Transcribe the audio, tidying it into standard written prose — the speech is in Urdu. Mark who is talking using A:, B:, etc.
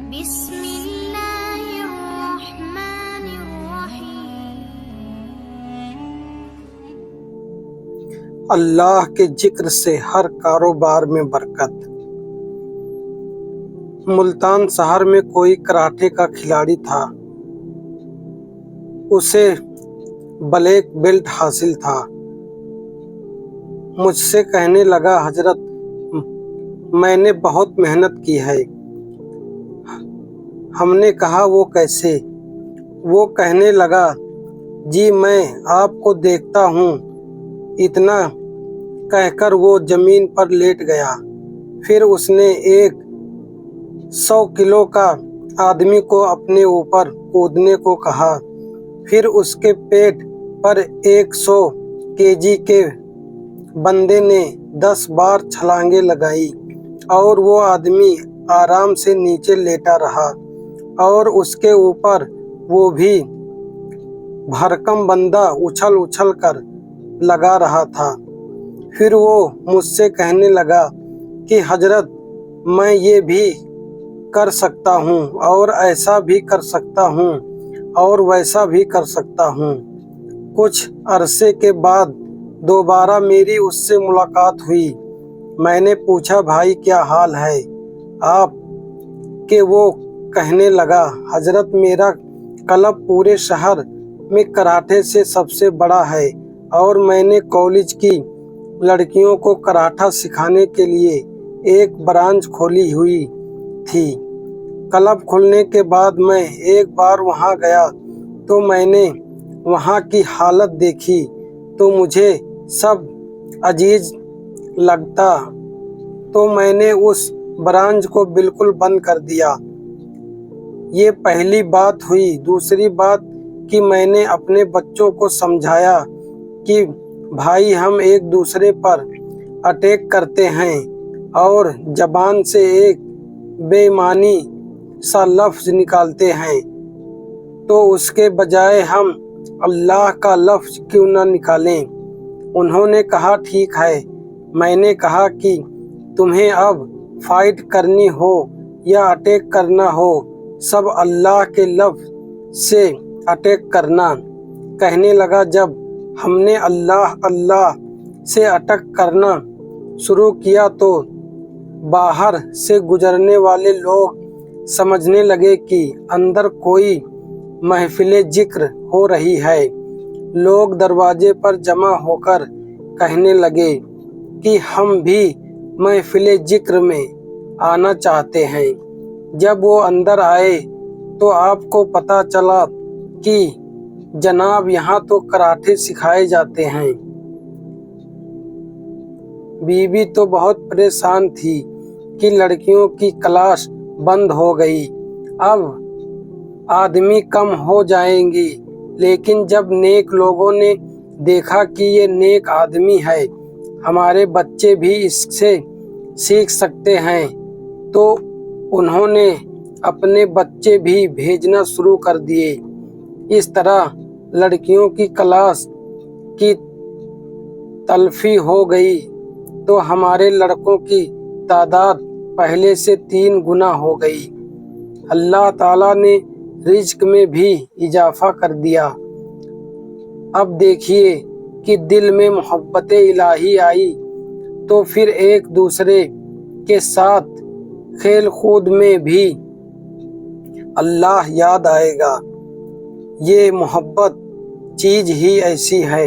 A: بسم اللہ الرحمن الرحیم۔
B: اللہ کے ذکر سے ہر کاروبار میں برکت۔ ملتان شہر میں کوئی کراٹے کا کھلاڑی تھا۔ اسے بلیک بیلٹ حاصل تھا۔ مجھ سے کہنے لگا، حضرت میں نے بہت محنت کی ہے۔ ہم نے کہا وہ کیسے؟ وہ کہنے لگا، جی میں آپ کو دیکھتا ہوں۔ اتنا کہہ کر وہ زمین پر لیٹ گیا۔ پھر اس نے ایک 100 کلو کا آدمی کو اپنے اوپر کودنے کو کہا۔ پھر اس کے پیٹ پر 100 کیجی کے بندے نے 10 بار چھلانگیں لگائی اور وہ آدمی آرام سے نیچے لیٹا رہا اور اس کے اوپر وہ بھی بھرکم بندہ اچھل اچھل کر لگا رہا تھا۔ پھر وہ مجھ سے کہنے لگا کہ حضرت میں یہ بھی کر سکتا ہوں اور ایسا بھی کر سکتا ہوں اور ویسا بھی کر سکتا ہوں۔ کچھ عرصے کے بعد دوبارہ میری اس سے ملاقات ہوئی۔ میں نے پوچھا، بھائی کیا حال ہے آپ کے؟ وہ کہنے لگا، حضرت میرا کلب پورے شہر میں کراٹے سے سب سے بڑا ہے اور میں نے کالج کی لڑکیوں کو کراٹا سکھانے کے لیے ایک برانچ کھولی ہوئی تھی۔ کلب کھلنے کے بعد میں ایک بار وہاں گیا تو میں نے وہاں کی حالت دیکھی تو مجھے سب عجیب لگتا تو میں نے اس برانچ کو بالکل بند کر دیا۔ یہ پہلی بات ہوئی۔ دوسری بات کہ میں نے اپنے بچوں کو سمجھایا کہ بھائی ہم ایک دوسرے پر اٹیک کرتے ہیں اور زبان سے ایک بے معنی سا لفظ نکالتے ہیں تو اس کے بجائے ہم اللہ کا لفظ کیوں نہ نکالیں؟ انہوں نے کہا ٹھیک ہے۔ میں نے کہا کہ تمہیں اب فائٹ کرنی ہو یا اٹیک کرنا ہو، سب اللہ کے لفظ سے اٹیک کرنا۔ کہنے لگا، جب ہم نے اللہ اللہ سے اٹیک کرنا شروع کیا تو باہر سے گزرنے والے لوگ سمجھنے لگے کہ اندر کوئی محفل ذکر ہو رہی ہے۔ لوگ دروازے پر جمع ہو کر کہنے لگے کہ ہم بھی محفل ذکر میں آنا چاہتے ہیں۔ جب وہ اندر آئے تو آپ کو پتہ چلا کہ جناب یہاں تو کراٹے سکھائے جاتے ہیں۔ بیوی تو بہت پریشان تھی کہ لڑکیوں کی کلاس بند ہو گئی، اب آدمی کم ہو جائیں گی۔ لیکن جب نیک لوگوں نے دیکھا کہ یہ نیک آدمی ہے، ہمارے بچے بھی اس سے سیکھ سکتے ہیں، تو انہوں نے اپنے بچے بھی بھیجنا شروع کر دیے۔ اس طرح لڑکیوں کی کلاس کی تلفی ہو گئی تو ہمارے لڑکوں کی تعداد پہلے سے 3 گنا ہو گئی۔ اللہ تعالیٰ نے رزق میں بھی اضافہ کر دیا۔ اب دیکھیے کہ دل میں محبت الہی آئی تو پھر ایک دوسرے کے ساتھ کھیل کود میں بھی اللہ یاد آئے گا۔ یہ محبت چیز ہی ایسی ہے